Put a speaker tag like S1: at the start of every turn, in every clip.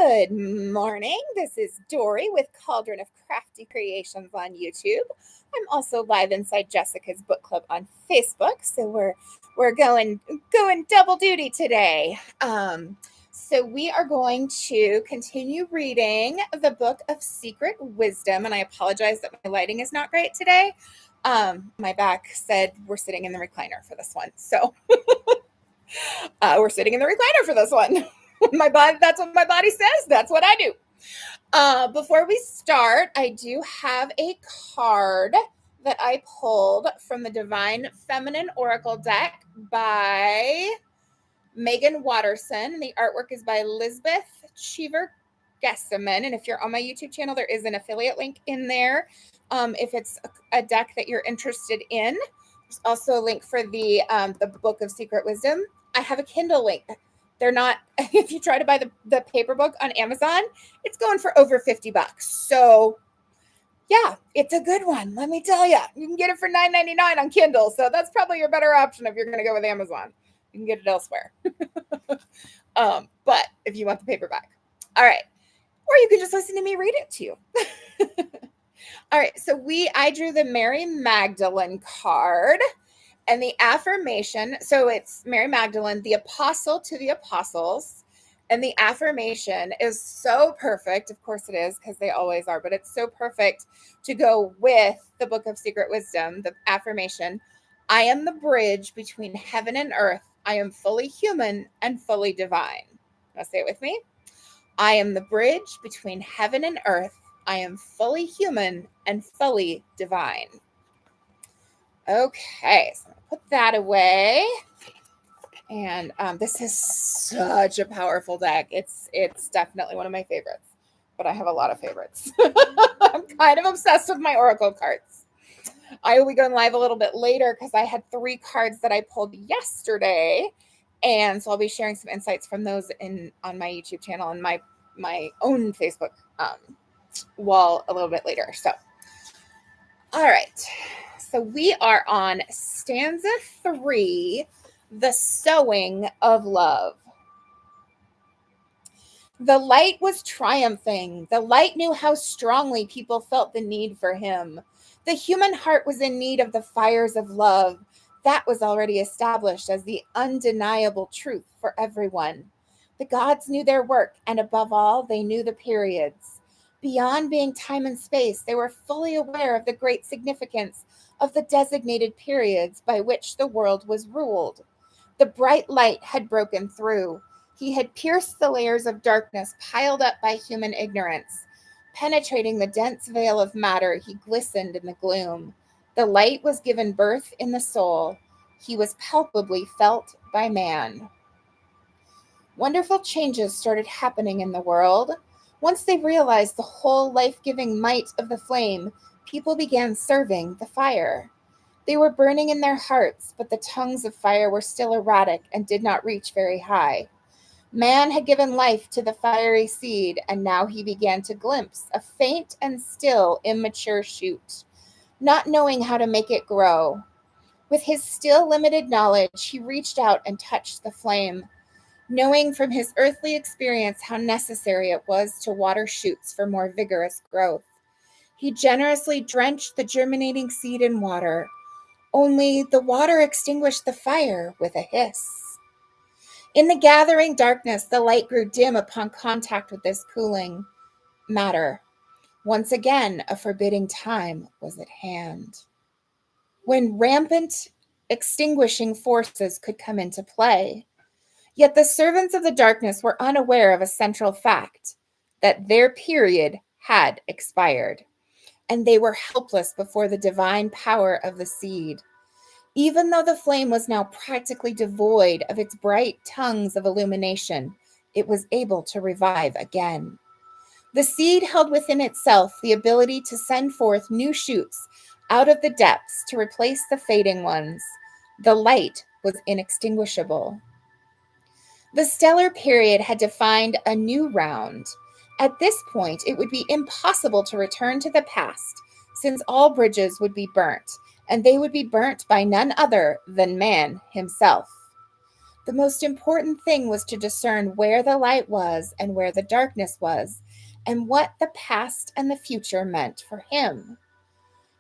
S1: Good morning. This is Dory with Cauldron of Crafty Creations on YouTube. I'm also live inside Jessica's book club on Facebook, so we're going double duty today. So we are going to continue reading the Book of Secret Wisdom, and I apologize that my lighting is not great today. My back said we're sitting in the recliner for this one, so we're sitting in the recliner for this one. My body, that's what my body says. That's what I do. Before we start, I do have a card that I pulled from the Divine Feminine Oracle deck by Megan Watterson. The artwork is by Lisbeth Cheever Gesseman. And if you're on my YouTube channel, there is an affiliate link in there. If it's a deck that you're interested in, there's also a link for the Book of Secret Wisdom. I have a Kindle link. They're not, if you try to buy the paper book on Amazon, it's going for over $50. So yeah, it's a good one. Let me tell you, you can get it for $9.99 on Kindle. So that's probably your better option if you're going to go with Amazon. You can get it elsewhere. But if you want the paperback, all right. Or you can just listen to me read it to you. All right. So I drew the Mary Magdalene card. And the affirmation, so it's Mary Magdalene, the apostle to the apostles. And the affirmation is so perfect. Of course it is, because they always are. But it's so perfect to go with the Book of Secret Wisdom, the affirmation. I am the bridge between heaven and earth. I am fully human and fully divine. Now say it with me. I am the bridge between heaven and earth. I am fully human and fully divine. Okay, so I'm going to put that away. And this is such a powerful deck. It's definitely one of my favorites, but I have a lot of favorites. I'm kind of obsessed with my Oracle cards. I will be going live a little bit later because I had 3 cards that I pulled yesterday. And so I'll be sharing some insights from those on my YouTube channel and my own Facebook wall a little bit later. So, all right. So we are on stanza 3, the sowing of love. The light was triumphing. The light knew how strongly people felt the need for him. The human heart was in need of the fires of love. That was already established as the undeniable truth for everyone. The gods knew their work, and above all, they knew the periods. Beyond being time and space, they were fully aware of the great significance of the designated periods by which the world was ruled. The bright light had broken through. He had pierced the layers of darkness piled up by human ignorance. Penetrating the dense veil of matter, he glistened in the gloom. The light was given birth in the soul. He was palpably felt by man. Wonderful changes started happening in the world. Once they realized the whole life-giving might of the flame, people began serving the fire. They were burning in their hearts, but the tongues of fire were still erratic and did not reach very high. Man had given life to the fiery seed, and now he began to glimpse a faint and still immature shoot, not knowing how to make it grow. With his still limited knowledge, he reached out and touched the flame, knowing from his earthly experience how necessary it was to water shoots for more vigorous growth. He generously drenched the germinating seed in water, only the water extinguished the fire with a hiss. In the gathering darkness, the light grew dim upon contact with this cooling matter. Once again, a forbidding time was at hand, when rampant extinguishing forces could come into play. Yet the servants of the darkness were unaware of a central fact, that their period had expired, and they were helpless before the divine power of the seed. Even though the flame was now practically devoid of its bright tongues of illumination, it was able to revive again. The seed held within itself the ability to send forth new shoots out of the depths to replace the fading ones. The light was inextinguishable. The stellar period had defined a new round. At this point, it would be impossible to return to the past, since all bridges would be burnt, and they would be burnt by none other than man himself. The most important thing was to discern where the light was and where the darkness was, and what the past and the future meant for him.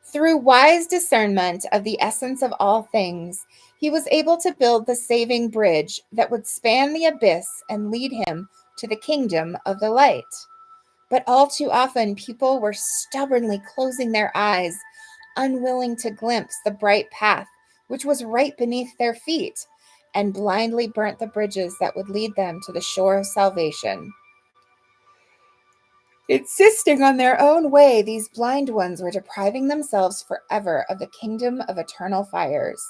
S1: Through wise discernment of the essence of all things, he was able to build the saving bridge that would span the abyss and lead him to the kingdom of the light. But all too often, people were stubbornly closing their eyes, unwilling to glimpse the bright path which was right beneath their feet, and blindly burnt the bridges that would lead them to the shore of salvation. Insisting on their own way, these blind ones were depriving themselves forever of the kingdom of eternal fires,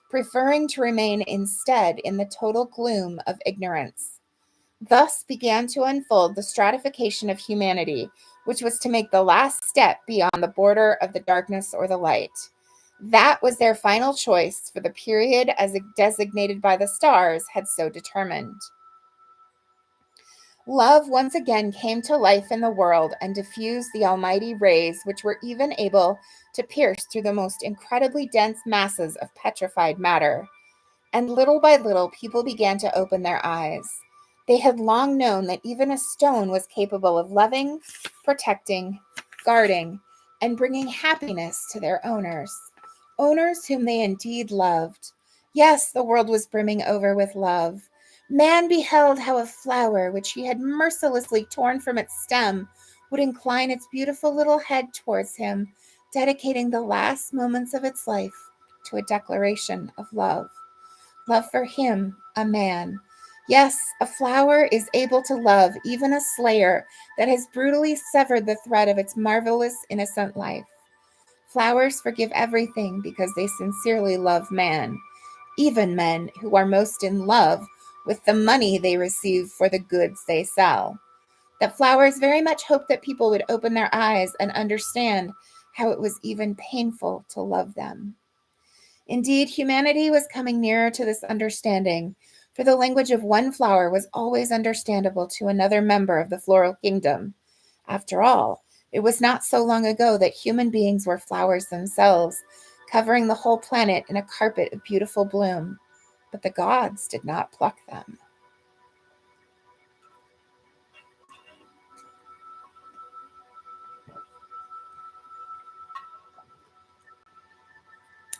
S1: preferring to remain instead in the total gloom of ignorance. Thus began to unfold the stratification of humanity, which was to make the last step beyond the border of the darkness or the light. That was their final choice for the period as designated by the stars had so determined. Love once again came to life in the world and diffused the almighty rays which were even able to pierce through the most incredibly dense masses of petrified matter. And little by little, people began to open their eyes. They had long known that even a stone was capable of loving, protecting, guarding, and bringing happiness to their owners, owners whom they indeed loved. Yes, the world was brimming over with love. Man beheld how a flower which he had mercilessly torn from its stem would incline its beautiful little head towards him, dedicating the last moments of its life to a declaration of love. Love for him, a man. Yes, a flower is able to love even a slayer that has brutally severed the thread of its marvelous, innocent life. Flowers forgive everything because they sincerely love man, even men who are most in love with the money they receive for the goods they sell. That flowers very much hoped that people would open their eyes and understand how it was even painful to love them. Indeed, humanity was coming nearer to this understanding, for the language of one flower was always understandable to another member of the floral kingdom. After all, it was not so long ago that human beings were flowers themselves, covering the whole planet in a carpet of beautiful bloom. But the gods did not pluck them.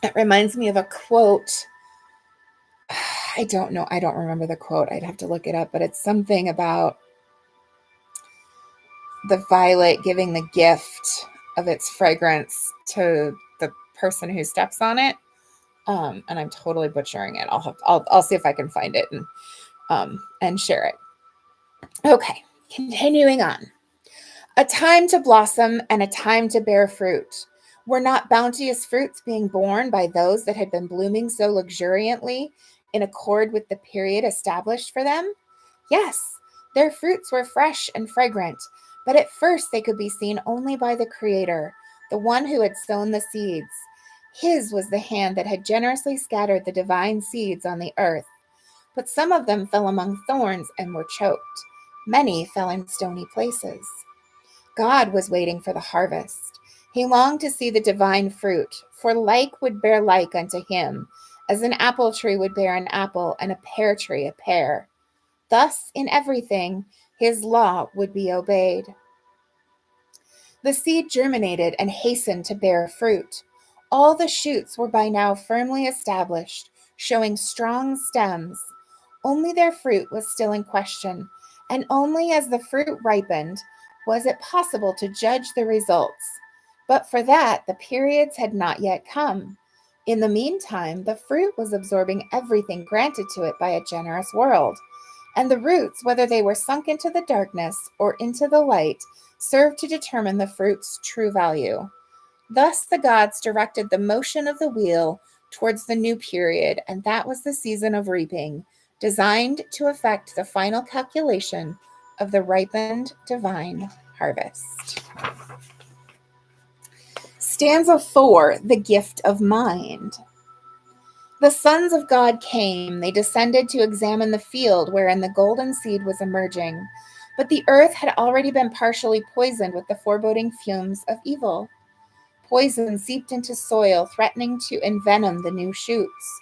S1: It reminds me of a quote. I don't know. I don't remember the quote. I'd have to look it up, but it's something about the violet giving the gift of its fragrance to the person who steps on it. And I'm totally butchering it. I'll see if I can find it and share it. Okay, continuing on. A time to blossom and a time to bear fruit. Were not bounteous fruits being borne by those that had been blooming so luxuriantly in accord with the period established for them? Yes, their fruits were fresh and fragrant, but at first they could be seen only by the Creator, the one who had sown the seeds. His was the hand that had generously scattered the divine seeds on the earth. But some of them fell among thorns and were choked. Many fell in stony places. God was waiting for the harvest. He longed to see the divine fruit, for like would bear like unto him, as an apple tree would bear an apple, and a pear tree a pear. Thus, in everything, his law would be obeyed. The seed germinated and hastened to bear fruit. All the shoots were by now firmly established, showing strong stems. Only their fruit was still in question, and only as the fruit ripened was it possible to judge the results. But for that, the periods had not yet come. In the meantime, the fruit was absorbing everything granted to it by a generous world, and the roots, whether they were sunk into the darkness or into the light, served to determine the fruit's true value. Thus the gods directed the motion of the wheel towards the new period, and that was the season of reaping, designed to effect the final calculation of the ripened divine harvest. Stanza 4, the gift of mind. The sons of God came, they descended to examine the field wherein the golden seed was emerging, but the earth had already been partially poisoned with the foreboding fumes of evil. Poison seeped into soil, threatening to envenom the new shoots.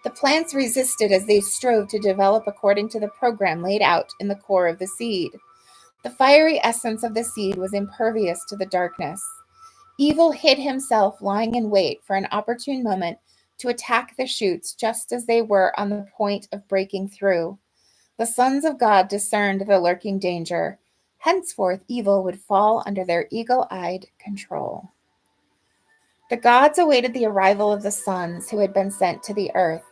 S1: The plants resisted as they strove to develop according to the program laid out in the core of the seed. The fiery essence of the seed was impervious to the darkness. Evil hid himself, lying in wait for an opportune moment to attack the shoots just as they were on the point of breaking through. The sons of God discerned the lurking danger. Henceforth, evil would fall under their eagle-eyed control. The gods awaited the arrival of the sons who had been sent to the earth.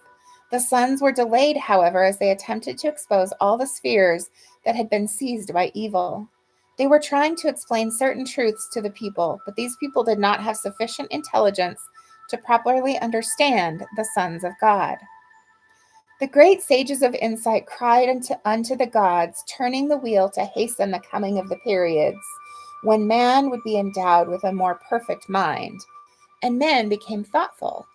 S1: The sons were delayed, however, as they attempted to expose all the spheres that had been seized by evil. They were trying to explain certain truths to the people, but these people did not have sufficient intelligence to properly understand the sons of God. The great sages of insight cried unto the gods, turning the wheel to hasten the coming of the periods, when man would be endowed with a more perfect mind. And man became thoughtful.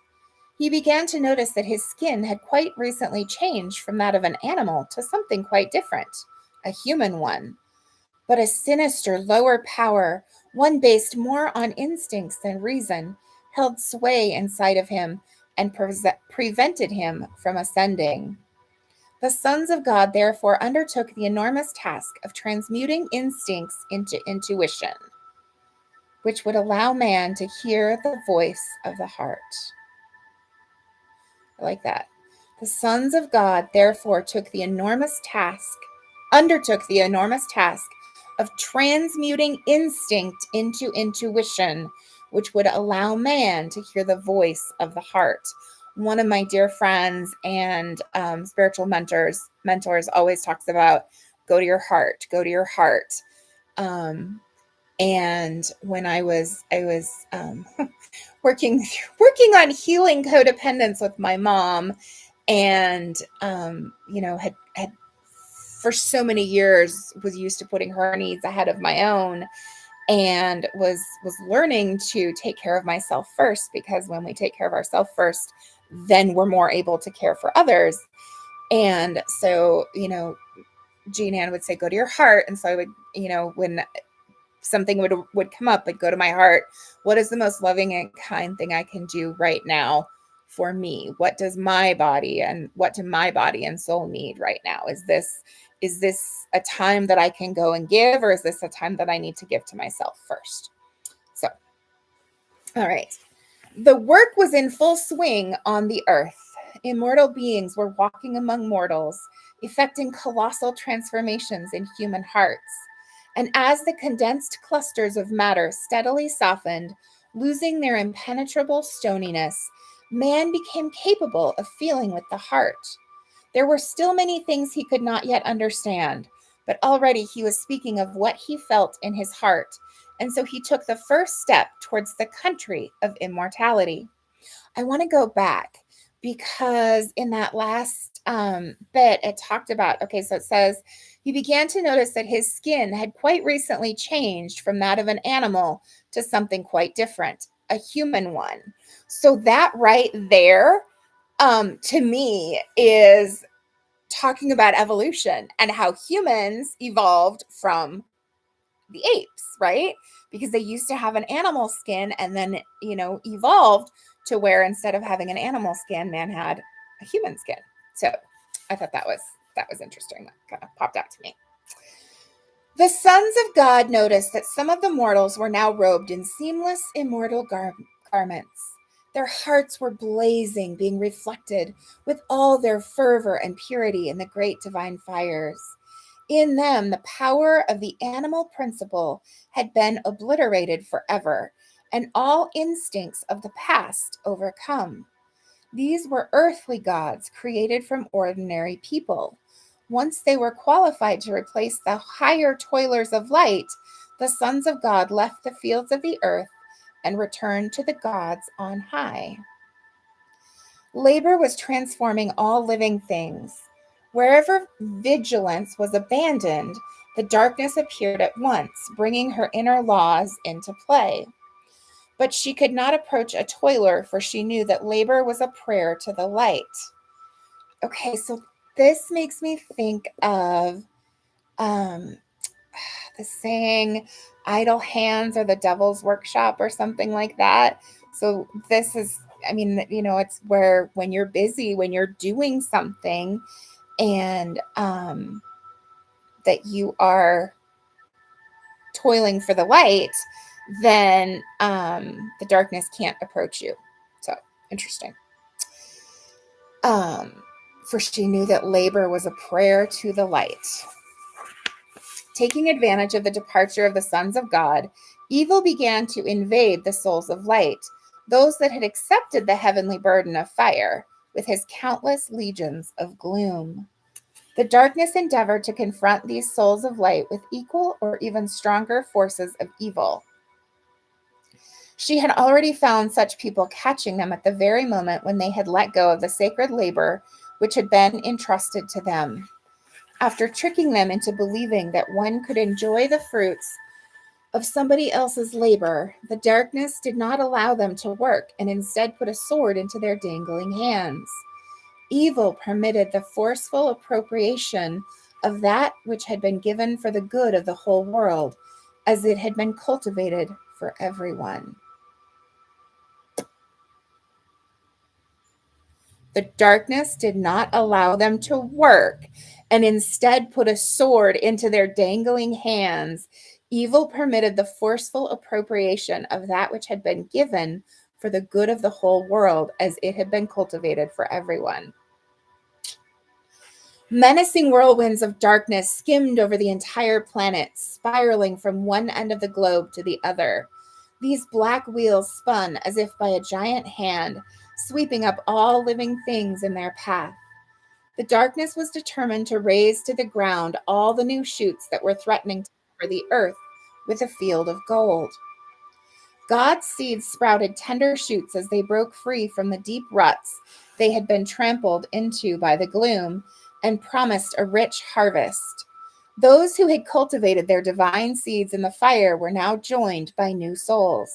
S1: He began to notice that his skin had quite recently changed from that of an animal to something quite different, a human one. But a sinister lower power, one based more on instincts than reason, held sway inside of him and prevented him from ascending. The sons of God therefore undertook the enormous task of transmuting instincts into intuition, which would allow man to hear the voice of the heart. I like that. The sons of God therefore undertook the enormous task of transmuting instinct into intuition, which would allow man to hear the voice of the heart. One of my dear friends and spiritual mentors always talks about go to your heart, go to your heart. And when I was working on healing codependence with my mom, and had for so many years was used to putting her needs ahead of my own, and was learning to take care of myself first, because when we take care of ourselves first, then we're more able to care for others. And so, Jean Ann would say, go to your heart. And so I would, when something would come up, I'd go to my heart. What is the most loving and kind thing I can do right now for me? What does my body and soul need right now? Is this a time that I can go and give, or is this a time that I need to give to myself first? So, all right. The work was in full swing on the earth. Immortal beings were walking among mortals, effecting colossal transformations in human hearts. And as the condensed clusters of matter steadily softened, losing their impenetrable stoniness, man became capable of feeling with the heart. There were still many things he could not yet understand, but already he was speaking of what he felt in his heart, and so he took the first step towards the country of immortality. I want to go back, because in that last bit, it talked about, okay, so it says, he began to notice that his skin had quite recently changed from that of an animal to something quite different, a human one. So that right there, to me, is talking about evolution and how humans evolved from the apes, right? Because they used to have an animal skin, and then, evolved to where instead of having an animal skin, man had a human skin. So I thought that was interesting. That kind of popped out to me. The sons of God noticed that some of the mortals were now robed in seamless, immortal garments. Their hearts were blazing, being reflected with all their fervor and purity in the great divine fires. In them, the power of the animal principle had been obliterated forever, and all instincts of the past overcome. These were earthly gods created from ordinary people. Once they were qualified to replace the higher toilers of light, the sons of God left the fields of the earth and returned to the gods on high. Labor was transforming all living things. Wherever vigilance was abandoned, the darkness appeared at once, bringing her inner laws into play. But she could not approach a toiler, for she knew that labor was a prayer to the light. Okay, so this makes me think of the saying, idle hands are the devil's workshop, or something like that. So this is, I mean, it's where when you're busy, when you're doing something, and that you are toiling for the light, then the darkness can't approach you. So interesting. For she knew that labor was a prayer to the light. Taking advantage of the departure of the sons of God, evil began to invade the souls of light, those that had accepted the heavenly burden of fire, with his countless legions of gloom. The darkness endeavored to confront these souls of light with equal or even stronger forces of evil. She had already found such people catching them at the very moment when they had let go of the sacred labor which had been entrusted to them. After tricking them into believing that one could enjoy the fruits of somebody else's labor, the darkness did not allow them to work and instead put a sword into their dangling hands. Evil permitted the forceful appropriation of that which had been given for the good of the whole world, as it had been cultivated for everyone. The darkness did not allow them to work and instead put a sword into their dangling hands. Evil permitted the forceful appropriation of that which had been given for the good of the whole world, as it had been cultivated for everyone. Menacing whirlwinds of darkness skimmed over the entire planet, spiraling from one end of the globe to the other. These black wheels spun as if by a giant hand, sweeping up all living things in their path. The darkness was determined to raze to the ground all the new shoots that were threatening to cover the earth with a field of gold. God's seeds sprouted tender shoots as they broke free from the deep ruts they had been trampled into by the gloom and promised a rich harvest. Those who had cultivated their divine seeds in the fire were now joined by new souls.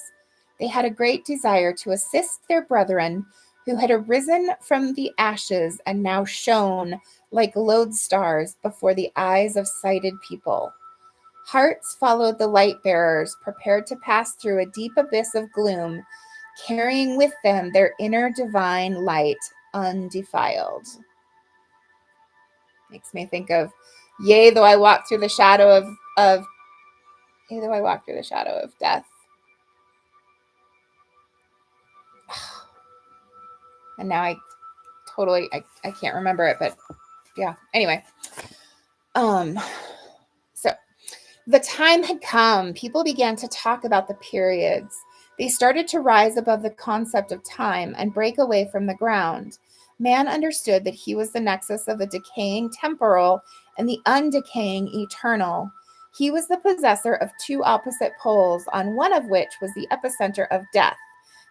S1: They had a great desire to assist their brethren who had arisen from the ashes and now shone like lodestars before the eyes of sighted people. Hearts followed the light bearers, prepared to pass through a deep abyss of gloom, carrying with them their inner divine light undefiled. Makes me think of, yea, though I walk through the shadow of yea, though I walk through the shadow of death. And now I can't remember it, but yeah. Anyway. So the time had come. People began to talk about the periods. They started to rise above the concept of time and break away from the ground. Man understood that he was the nexus of the decaying temporal and the undecaying eternal. He was the possessor of two opposite poles, on one of which was the epicenter of death,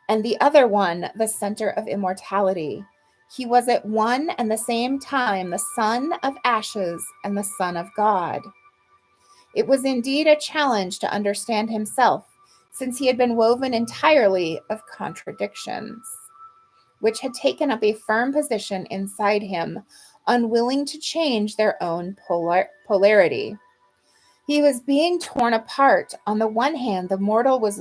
S1: and the other one the center of immortality. He was at one and the same time the son of ashes and the son of God. It was indeed a challenge to understand himself, since he had been woven entirely of contradictions, which had taken up a firm position inside him, unwilling to change their own polarity. He was being torn apart. On the one hand, the mortal was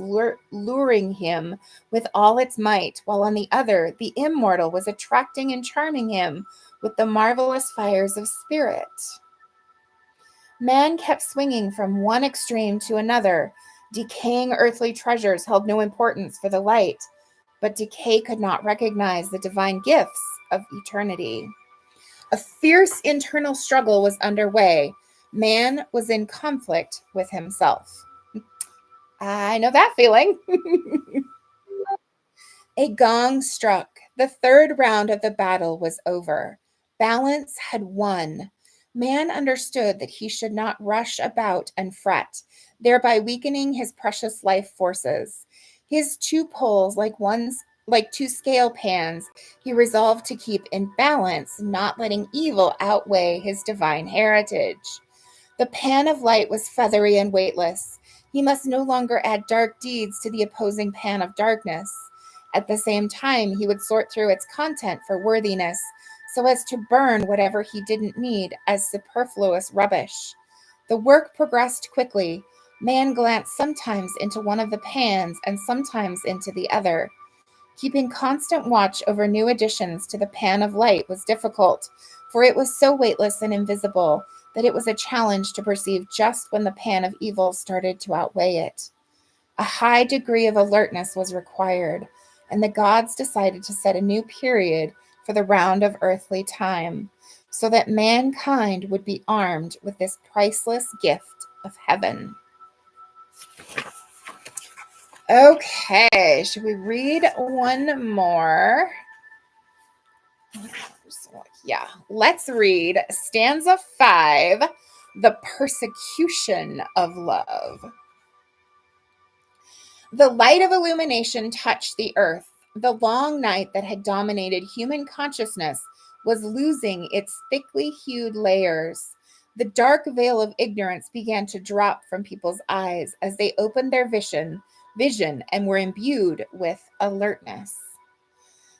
S1: luring him with all its might, while on the other, the immortal was attracting and charming him with the marvelous fires of spirit. Man kept swinging from one extreme to another. Decaying earthly treasures held no importance for the light, but decay could not recognize the divine gifts of eternity. A fierce internal struggle was underway. Man was in conflict with himself. I know that feeling. A gong struck. The third round of the battle was over. Balance had won. Man understood that he should not rush about and fret, thereby weakening his precious life forces. His two poles, like two scale pans, he resolved to keep in balance, not letting evil outweigh his divine heritage. The pan of light was feathery and weightless. He must no longer add dark deeds to the opposing pan of darkness. At the same time, he would sort through its content for worthiness, so as to burn whatever he didn't need as superfluous rubbish. The work progressed quickly. Man glanced sometimes into one of the pans and sometimes into the other. Keeping constant watch over new additions to the pan of light was difficult, for it was so weightless and invisible that it was a challenge to perceive just when the pan of evil started to outweigh it. A high degree of alertness was required, and the gods decided to set a new period for the round of earthly time, so that mankind would be armed with this priceless gift of heaven. Okay, should we read one more? Yeah, let's read stanza 5, The Persecution of Love. The light of illumination touched the earth. The long night that had dominated human consciousness was losing its thickly hued layers. The dark veil of ignorance began to drop from people's eyes as they opened their vision and were imbued with alertness.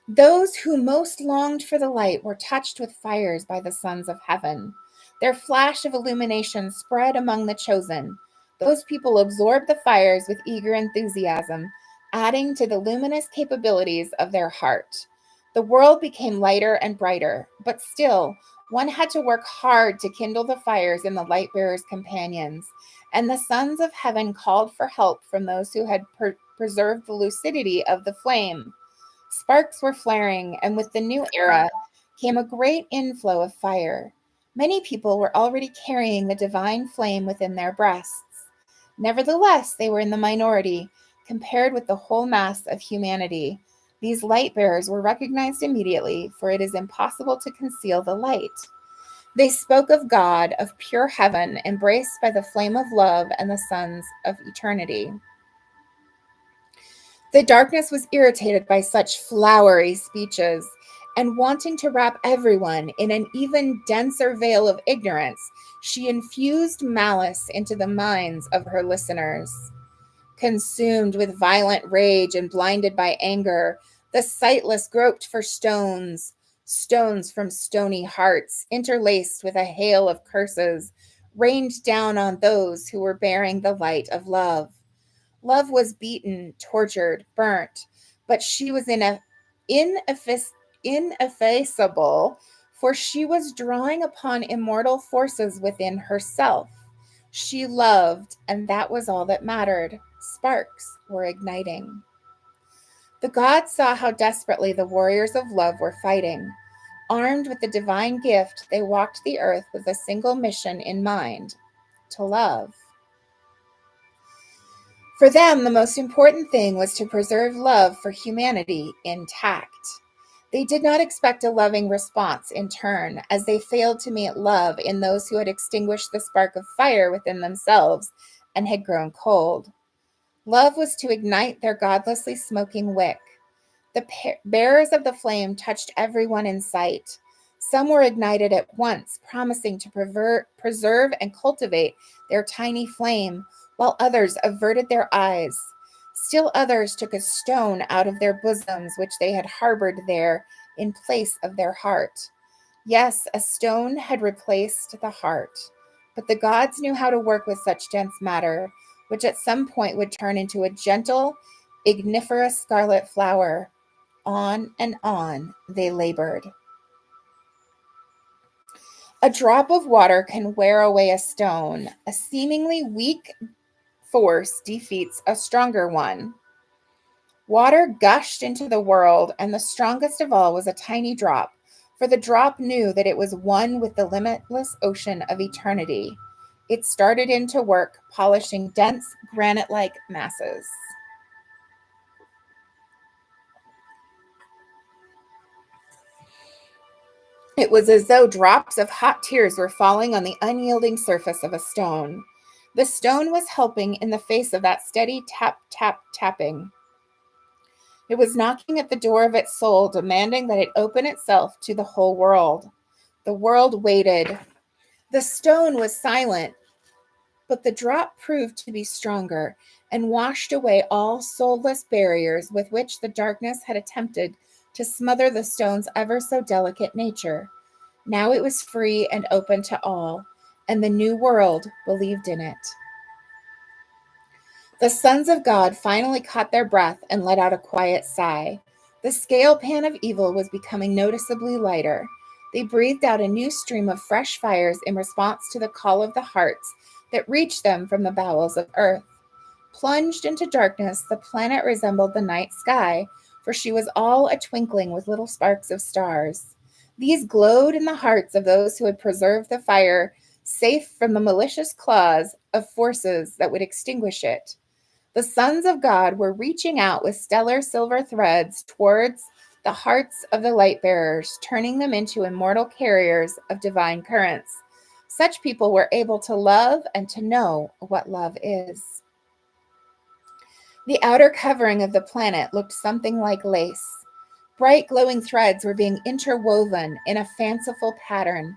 S1: Those who most longed for the light were touched with fires by the sons of heaven. Their flash of illumination spread among the chosen. Those people absorbed the fires with eager enthusiasm, adding to the luminous capabilities of their heart. The world became lighter and brighter, but still, one had to work hard to kindle the fires in the light bearers' companions, and the sons of heaven called for help from those who had preserved the lucidity of the flame. Sparks were flaring, and with the new era came a great inflow of fire. Many people were already carrying the divine flame within their breasts. Nevertheless, they were in the minority compared with the whole mass of humanity. These light bearers were recognized immediately, for it is impossible to conceal the light. They spoke of God, of pure heaven, embraced by the flame of love and the sons of eternity. The darkness was irritated by such flowery speeches, and wanting to wrap everyone in an even denser veil of ignorance, she infused malice into the minds of her listeners. Consumed with violent rage and blinded by anger, the sightless groped for stones, stones from stony hearts, interlaced with a hail of curses, rained down on those who were bearing the light of love. Love was beaten, tortured, burnt, but she was ineffaceable, for she was drawing upon immortal forces within herself. She loved, and that was all that mattered. Sparks were igniting. The gods saw how desperately the warriors of love were fighting. Armed with the divine gift, they walked the earth with a single mission in mind: to love. For them, the most important thing was to preserve love for humanity intact. They did not expect a loving response in turn, as they failed to meet love in those who had extinguished the spark of fire within themselves and had grown cold. Love was to ignite their godlessly smoking wick. The bearers of the flame touched everyone in sight. Some were ignited at once, promising to preserve and cultivate their tiny flame, while others averted their eyes. Still others took a stone out of their bosoms, which they had harbored there in place of their heart. Yes, a stone had replaced the heart, but the gods knew how to work with such dense matter, which at some point would turn into a gentle, igniferous scarlet flower. On and on they labored. A drop of water can wear away a stone. A seemingly weak force defeats a stronger one. Water gushed into the world, and the strongest of all was a tiny drop, for the drop knew that it was one with the limitless ocean of eternity. It started into work, polishing dense granite-like masses. It was as though drops of hot tears were falling on the unyielding surface of a stone. The stone was helping in the face of that steady tap, tap, tapping. It was knocking at the door of its soul, demanding that it open itself to the whole world. The world waited. The stone was silent, but the drop proved to be stronger and washed away all soulless barriers with which the darkness had attempted to smother the stone's ever so delicate nature. Now it was free and open to all, and the new world believed in it. The sons of God finally caught their breath and let out a quiet sigh. The scale pan of evil was becoming noticeably lighter. They breathed out a new stream of fresh fires in response to the call of the hearts that reached them from the bowels of earth. Plunged into darkness, the planet resembled the night sky, for she was all a twinkling with little sparks of stars. These glowed in the hearts of those who had preserved the fire, safe from the malicious claws of forces that would extinguish it. The sons of God were reaching out with stellar silver threads towards the hearts of the light bearers, turning them into immortal carriers of divine currents. Such people were able to love and to know what love is. The outer covering of the planet looked something like lace. Bright glowing threads were being interwoven in a fanciful pattern,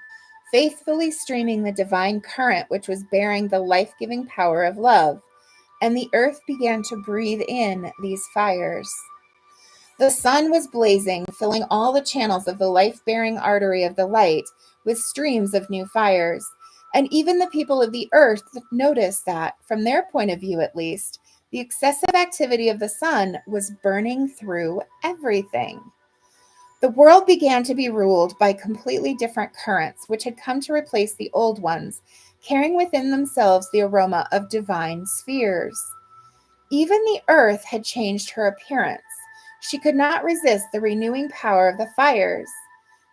S1: faithfully streaming the divine current which was bearing the life-giving power of love, and the earth began to breathe in these fires. The sun was blazing, filling all the channels of the life-bearing artery of the light with streams of new fires, and even the people of the earth noticed that, from their point of view at least, the excessive activity of the sun was burning through everything. The world began to be ruled by completely different currents, which had come to replace the old ones, carrying within themselves the aroma of divine spheres. Even the earth had changed her appearance. She could not resist the renewing power of the fires.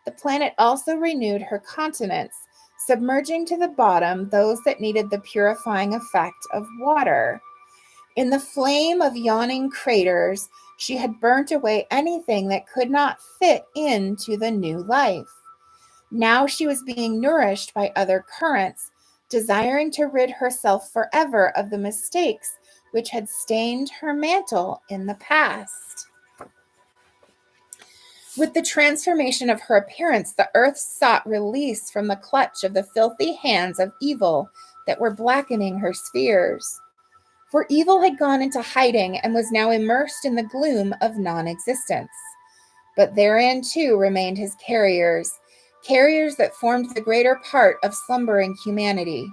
S1: The planet also renewed her continents, submerging to the bottom those that needed the purifying effect of water. In the flame of yawning craters, she had burnt away anything that could not fit into the new life. Now she was being nourished by other currents, desiring to rid herself forever of the mistakes which had stained her mantle in the past. With the transformation of her appearance, the earth sought release from the clutch of the filthy hands of evil that were blackening her spheres. For evil had gone into hiding and was now immersed in the gloom of non existence. But therein too remained his carriers, carriers that formed the greater part of slumbering humanity.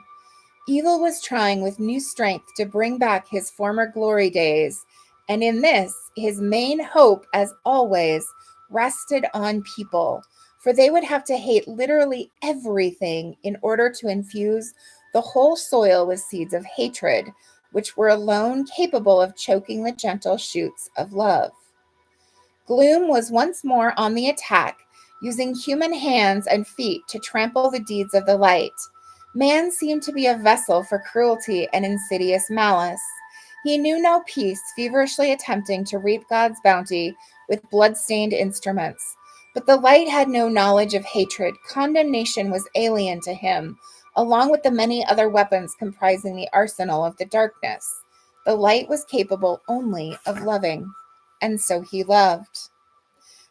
S1: Evil was trying with new strength to bring back his former glory days, and in this, his main hope, as always, rested on people, for they would have to hate literally everything in order to infuse the whole soil with seeds of hatred, which were alone capable of choking the gentle shoots of love. Gloom was once more on the attack, using human hands and feet to trample the deeds of the light. Man seemed to be a vessel for cruelty and insidious malice. He knew no peace, feverishly attempting to reap God's bounty with blood-stained instruments. But the light had no knowledge of hatred. Condemnation was alien to him, along with the many other weapons comprising the arsenal of the darkness. The light was capable only of loving, and so he loved.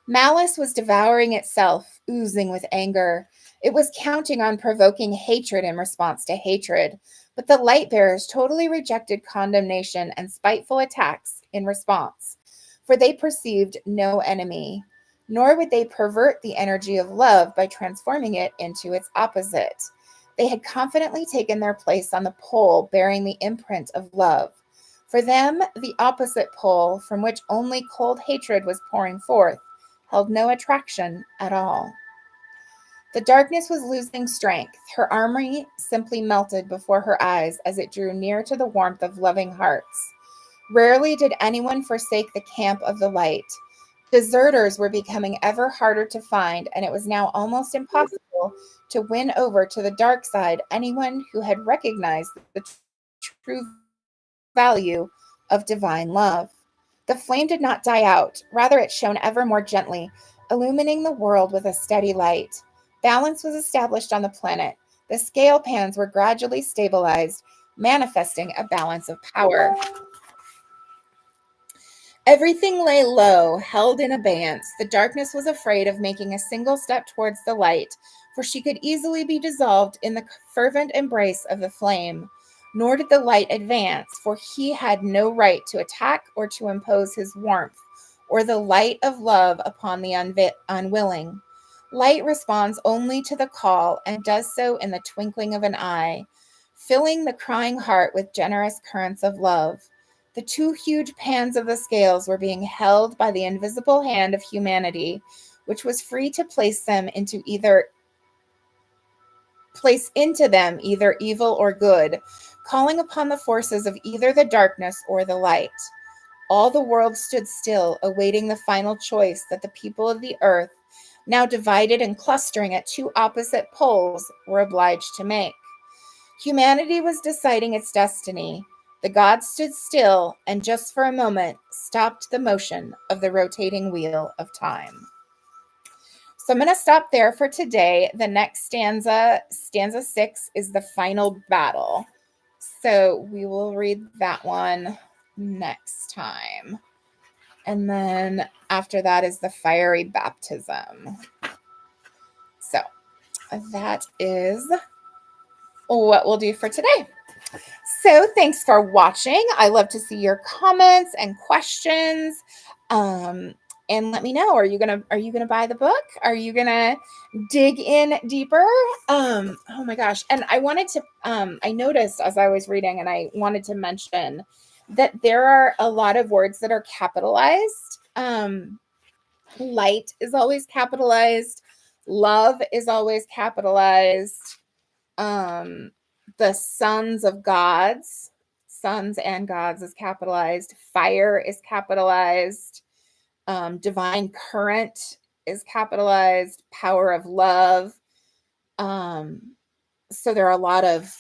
S1: Malice was devouring itself, oozing with anger. It was counting on provoking hatred in response to hatred, but the light bearers totally rejected condemnation and spiteful attacks in response, for they perceived no enemy, nor would they pervert the energy of love by transforming it into its opposite. They had confidently taken their place on the pole bearing the imprint of love. For them, the opposite pole, from which only cold hatred was pouring forth, held no attraction at all. The darkness was losing strength. Her armory simply melted before her eyes as it drew near to the warmth of loving hearts. Rarely did anyone forsake the camp of the light. Deserters were becoming ever harder to find, and it was now almost impossible to win over to the dark side anyone who had recognized the true value of divine love. The flame did not die out, rather, it shone ever more gently, illumining the world with a steady light. Balance was established on the planet. The scale pans were gradually stabilized, manifesting a balance of power. Everything lay low, held in abeyance. The darkness was afraid of making a single step towards the light, for she could easily be dissolved in the fervent embrace of the flame. Nor did the light advance, for he had no right to attack or to impose his warmth, or the light of love upon the unwilling. Light responds only to the call, and does so in the twinkling of an eye, filling the crying heart with generous currents of love. The two huge pans of the scales were being held by the invisible hand of humanity, which was free to place into them either evil or good, calling upon the forces of either the darkness or the light. All the world stood still, awaiting the final choice that the people of the earth, now divided and clustering at two opposite poles, were obliged to make. Humanity was deciding its destiny. The gods stood still and just for a moment stopped the motion of the rotating wheel of time. So I'm going to stop there for today. The next stanza 6, is the final battle. So we will read that one next time. And then after that is the fiery baptism. So that is what we'll do for today. So thanks for watching. I love to see your comments and questions. And let me know, are you gonna buy the book? Are you gonna dig in deeper? Oh my gosh. And I wanted to I noticed as I was reading, and I wanted to mention that there are a lot of words that are capitalized. Light is always capitalized. Love is always capitalized. The sons and gods is capitalized. Fire is capitalized. Divine current is capitalized. Power of love. So there are a lot of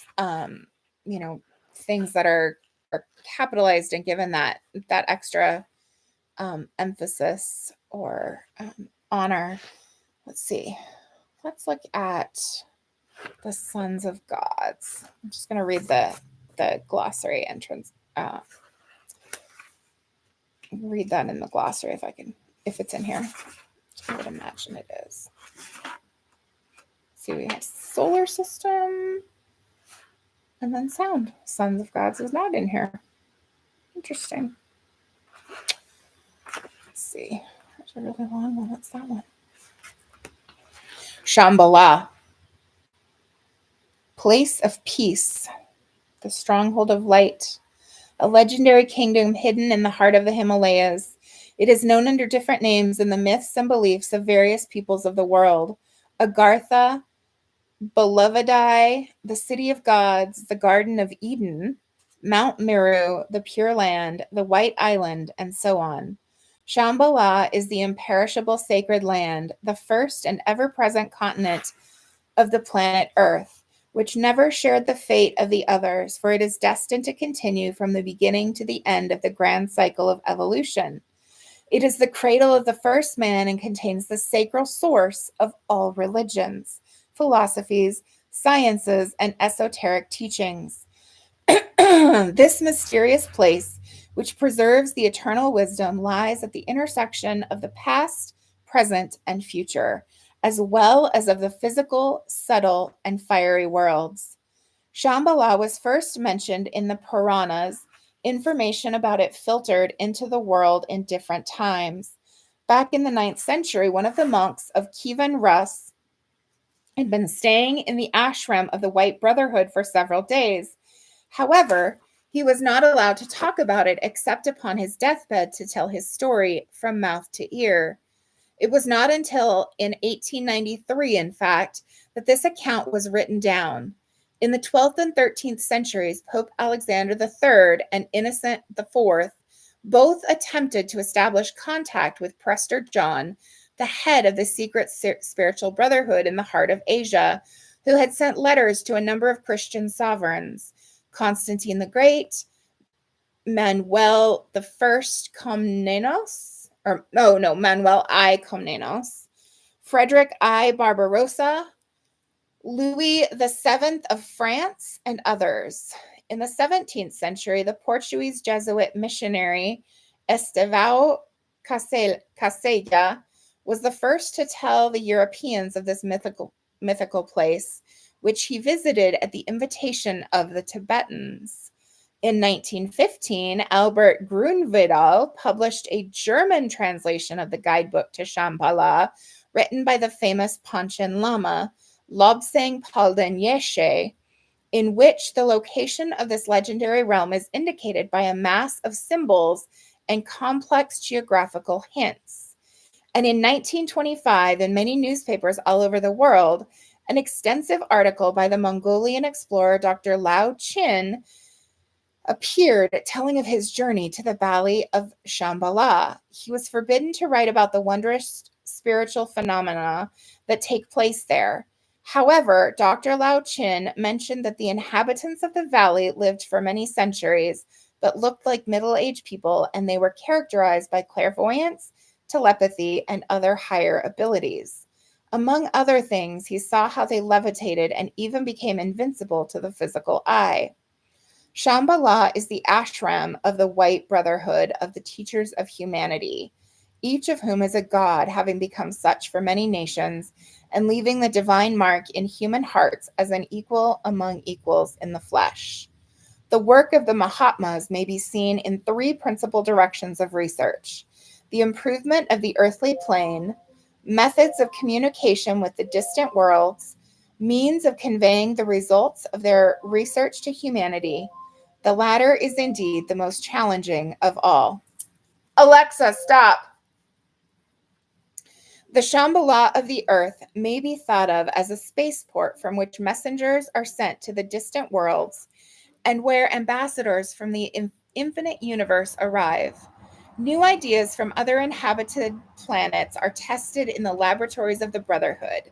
S1: things that are capitalized and given that extra emphasis or honor. Let's see. Let's look at the sons of gods. I'm just going to read the glossary entrance. Read that in the glossary if it's in here. I would imagine it is. See, we have solar system and then sound. Sons of gods is not in here. Interesting. Let's see. There's a really long one. What's that one? Shambhala. Place of peace. The stronghold of light. A legendary kingdom hidden in the heart of the Himalayas. It is known under different names in the myths and beliefs of various peoples of the world. Agartha, Belovedai, the city of gods, the Garden of Eden, Mount Meru, the Pure Land, the White Island, and so on. Shambhala is the imperishable sacred land, the first and ever-present continent of the planet Earth, which never shared the fate of the others, for it is destined to continue from the beginning to the end of the grand cycle of evolution. It is the cradle of the first man and contains the sacred source of all religions, philosophies, sciences, and esoteric teachings. This mysterious place, which preserves the eternal wisdom, lies at the intersection of the past, present, and future, as well as of the physical, subtle, and fiery worlds. Shambhala was first mentioned in the Puranas. Information about it filtered into the world in different times. Back in the 9th century, one of the monks of Kivan Rus had been staying in the ashram of the White Brotherhood for several days. However, he was not allowed to talk about it except upon his deathbed to tell his story from mouth to ear. It was not until in 1893, in fact, that this account was written down. In the 12th and 13th centuries, Pope Alexander III and Innocent IV both attempted to establish contact with Prester John, the head of the secret spiritual brotherhood in the heart of Asia, who had sent letters to a number of Christian sovereigns: Constantine the Great, Manuel I Komnenos, Manuel I Komnenos, Frederick I Barbarossa, Louis VII of France, and others. In the 17th century, the Portuguese Jesuit missionary Estevão Casella was the first to tell the Europeans of this mythical place, which he visited at the invitation of the Tibetans. In 1915, Albert Grunewaldl published a German translation of the guidebook to Shambhala, written by the famous Panchen Lama, Lobsang Palden Yeshe, in which the location of this legendary realm is indicated by a mass of symbols and complex geographical hints. And in 1925, in many newspapers all over the world, an extensive article by the Mongolian explorer Dr. Lao Chin appeared telling of his journey to the valley of Shambhala. He was forbidden to write about the wondrous spiritual phenomena that take place there. However, Dr. Lao Chin mentioned that the inhabitants of the valley lived for many centuries, but looked like middle-aged people, and they were characterized by clairvoyance, telepathy, and other higher abilities. Among other things, he saw how they levitated and even became invincible to the physical eye. Shambhala is the ashram of the White Brotherhood of the Teachers of Humanity, each of whom is a god, having become such for many nations, and leaving the divine mark in human hearts as an equal among equals in the flesh. The work of the Mahatmas may be seen in three principal directions of research: the improvement of the earthly plane, methods of communication with the distant worlds, means of conveying the results of their research to humanity. The latter is indeed the most challenging of all. Alexa, stop. The Shambhala of the earth may be thought of as a spaceport from which messengers are sent to the distant worlds and where ambassadors from the infinite universe arrive. New ideas from other inhabited planets are tested in the laboratories of the Brotherhood.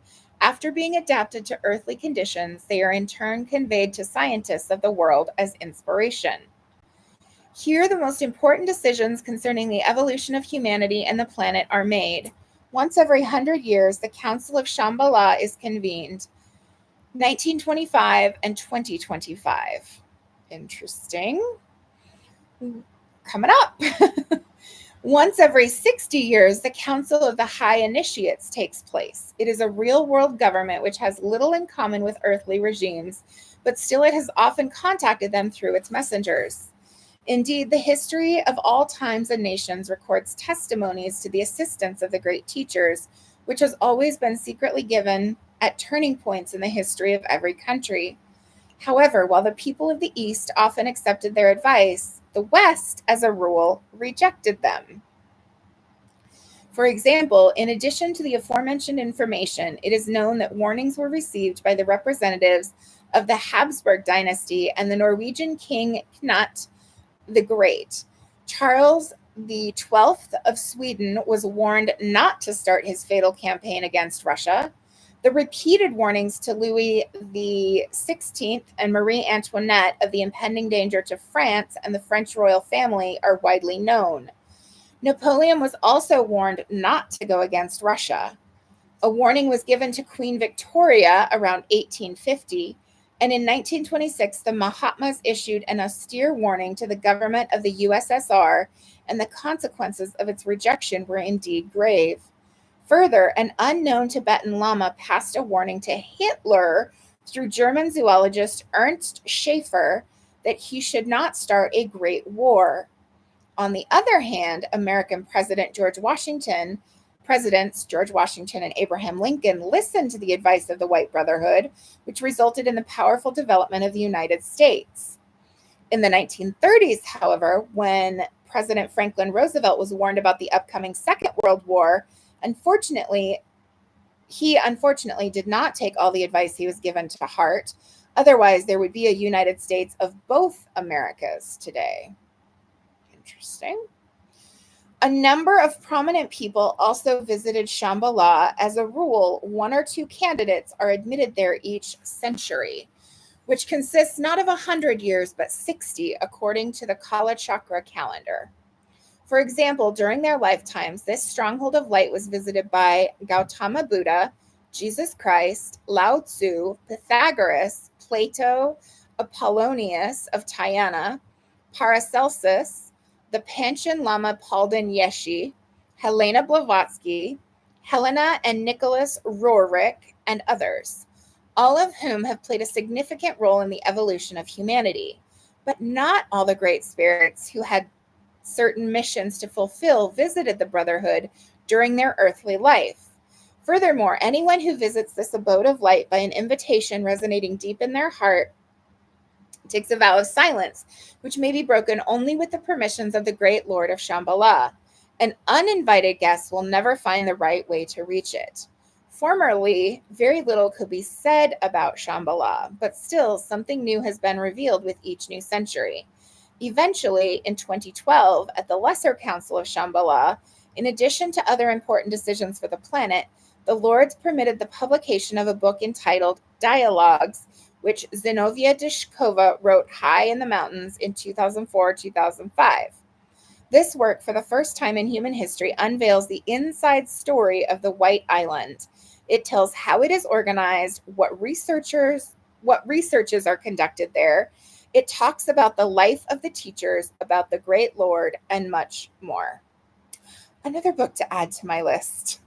S1: After being adapted to earthly conditions, they are in turn conveyed to scientists of the world as inspiration. Here, the most important decisions concerning the evolution of humanity and the planet are made. Once every 100 years, the Council of Shambhala is convened, 1925 and 2025. Interesting. Coming up. Once every 60 years, the Council of the High Initiates takes place. It is a real-world government which has little in common with earthly regimes, but still it has often contacted them through its messengers. Indeed, the history of all times and nations records testimonies to the assistance of the great teachers, which has always been secretly given at turning points in the history of every country. However, while the people of the East often accepted their advice, the West, as a rule, rejected them. For example, in addition to the aforementioned information, it is known that warnings were received by the representatives of the Habsburg dynasty and the Norwegian king Knut the Great. Charles the 12th of Sweden was warned not to start his fatal campaign against Russia. The repeated warnings to Louis the 16th and Marie Antoinette of the impending danger to France and the French royal family are widely known. Napoleon was also warned not to go against Russia. A warning was given to Queen Victoria around 1850, and in 1926, the Mahatmas issued an austere warning to the government of the USSR, and the consequences of its rejection were indeed grave. Further, an unknown Tibetan Lama passed a warning to Hitler through German zoologist Ernst Schaefer that he should not start a great war. On the other hand, American Presidents George Washington and Abraham Lincoln listened to the advice of the White Brotherhood, which resulted in the powerful development of the United States. In the 1930s, however, when President Franklin Roosevelt was warned about the upcoming Second World War, he unfortunately did not take all the advice he was given to heart. Otherwise, there would be a United States of both Americas today. Interesting. A number of prominent people also visited Shambhala. As a rule, one or two candidates are admitted there each century, which consists not of 100 years, but 60, according to the Kala Chakra calendar. For example, during their lifetimes, this stronghold of light was visited by Gautama Buddha, Jesus Christ, Lao Tzu, Pythagoras, Plato, Apollonius of Tyana, Paracelsus, the Panchen Lama Palden Yeshi, Helena Blavatsky, Helena and Nicholas Roerich, and others, all of whom have played a significant role in the evolution of humanity. But not all the great spirits who had certain missions to fulfill visited the Brotherhood during their earthly life. Furthermore, anyone who visits this abode of light by an invitation resonating deep in their heart It takes a vow of silence, which may be broken only with the permissions of the great Lord of Shambhala. An uninvited guest will never find the right way to reach it. Formerly, very little could be said about Shambhala, but still something new has been revealed with each new century. Eventually, in 2012, at the Lesser Council of Shambhala, in addition to other important decisions for the planet, the Lords permitted the publication of a book entitled Dialogues, which Zinovia Dishkova wrote high in the mountains in 2004-2005. This work, for the first time in human history, unveils the inside story of the White Island. It tells how it is organized, what researches are conducted there. It talks about the life of the teachers, about the great Lord, and much more. Another book to add to my list.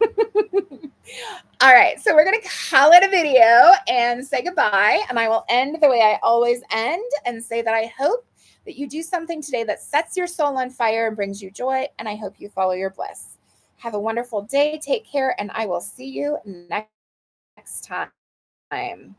S1: All right, so we're going to call it a video and say goodbye. And I will end the way I always end and say that I hope that you do something today that sets your soul on fire and brings you joy. And I hope you follow your bliss. Have a wonderful day. Take care. And I will see you next time.